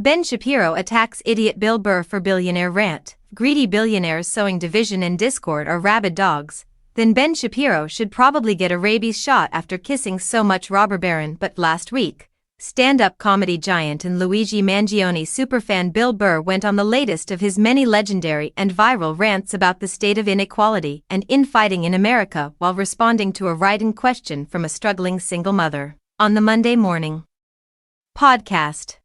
Ben Shapiro attacks idiot Bill Burr for Billionaire Rant. Greedy billionaires sowing division and discord are rabid dogs. Then Ben Shapiro should probably get a rabies shot after kissing so much robber baron. But last week, stand-up comedy giant and Luigi Mangione superfan Bill Burr went on the latest of his many legendary and viral rants about the state of inequality and infighting in America while responding to a write-in question from a struggling single mother on the Monday Morning podcast.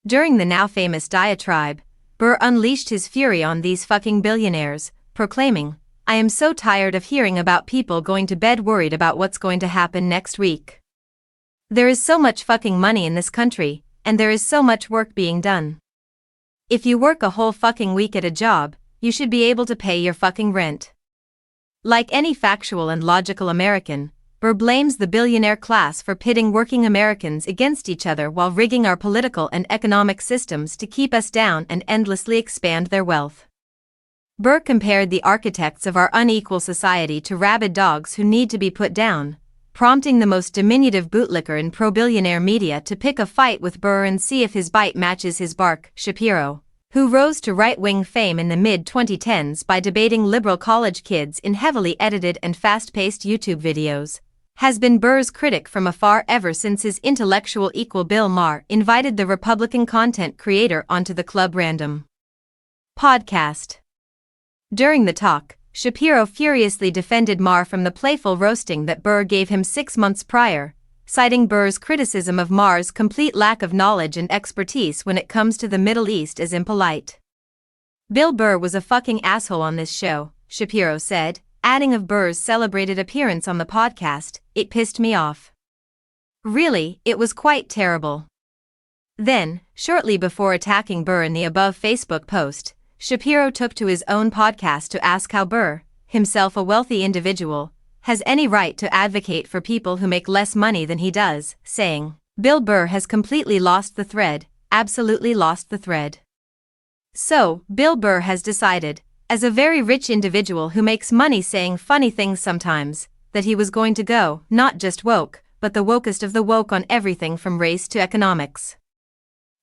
During the now-famous diatribe, Burr unleashed his fury on these fucking billionaires, proclaiming, "I am so tired of hearing about people going to bed worried about what's going to happen next week. There is so much fucking money in this country, and there is so much work being done. If you work a whole fucking week at a job, you should be able to pay your fucking rent." Like any factual and logical American, Burr blames the billionaire class for pitting working Americans against each other while rigging our political and economic systems to keep us down and endlessly expand their wealth. Burr compared the architects of our unequal society to rabid dogs who need to be put down, prompting the most diminutive bootlicker in pro-billionaire media to pick a fight with Burr and see if his bite matches his bark. Shapiro, who rose to right-wing fame in the mid-2010s by debating liberal college kids in heavily edited and fast-paced YouTube videos, has been Burr's critic from afar ever since his intellectual equal Bill Maher invited the Republican content creator onto the Club Random podcast. During the talk, Shapiro furiously defended Maher from the playful roasting that Burr gave him 6 months prior, citing Burr's criticism of Maher's complete lack of knowledge and expertise when it comes to the Middle East as impolite. "Bill Burr was a fucking asshole on this show," Shapiro said, adding of Burr's celebrated appearance on the podcast, "It pissed me off. Really, it was quite terrible." Then, shortly before attacking Burr in the above Facebook post, Shapiro took to his own podcast to ask how Burr, himself a wealthy individual, has any right to advocate for people who make less money than he does, saying, "Bill Burr has completely lost the thread, absolutely lost the thread. So, Bill Burr has decided, as a very rich individual who makes money saying funny things sometimes, that he was going to go, not just woke, but the wokest of the woke on everything from race to economics."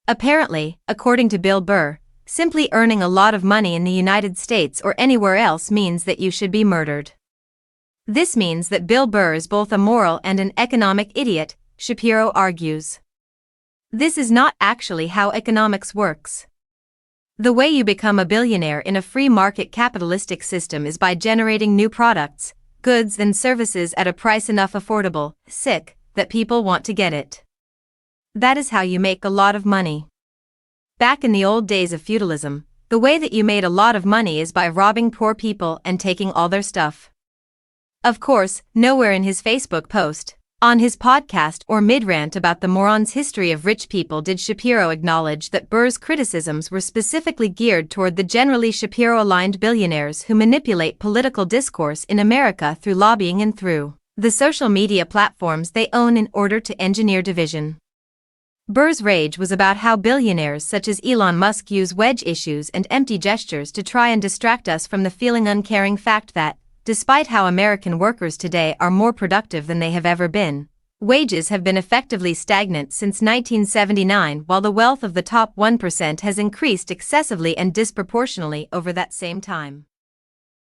Apparently, according to Bill Burr, simply earning a lot of money in the United States or anywhere else means that you should be murdered. This means that Bill Burr is both a moral and an economic idiot, Shapiro argues. This is not actually how economics works. The way you become a billionaire in a free market capitalistic system is by generating new products, goods and services at a price enough affordable, that people want to get it. That is how you make a lot of money. Back in the old days of feudalism, the way that you made a lot of money is by robbing poor people and taking all their stuff. Of course, nowhere in his Facebook post, on his podcast or mid-rant about the moron's history of rich people did Shapiro acknowledge that Burr's criticisms were specifically geared toward the generally Shapiro-aligned billionaires who manipulate political discourse in America through lobbying and through the social media platforms they own in order to engineer division. Burr's rage was about how billionaires such as Elon Musk use wedge issues and empty gestures to try and distract us from the feeling uncaring fact that, despite how American workers today are more productive than they have ever been, wages have been effectively stagnant since 1979 while the wealth of the top 1% has increased excessively and disproportionately over that same time.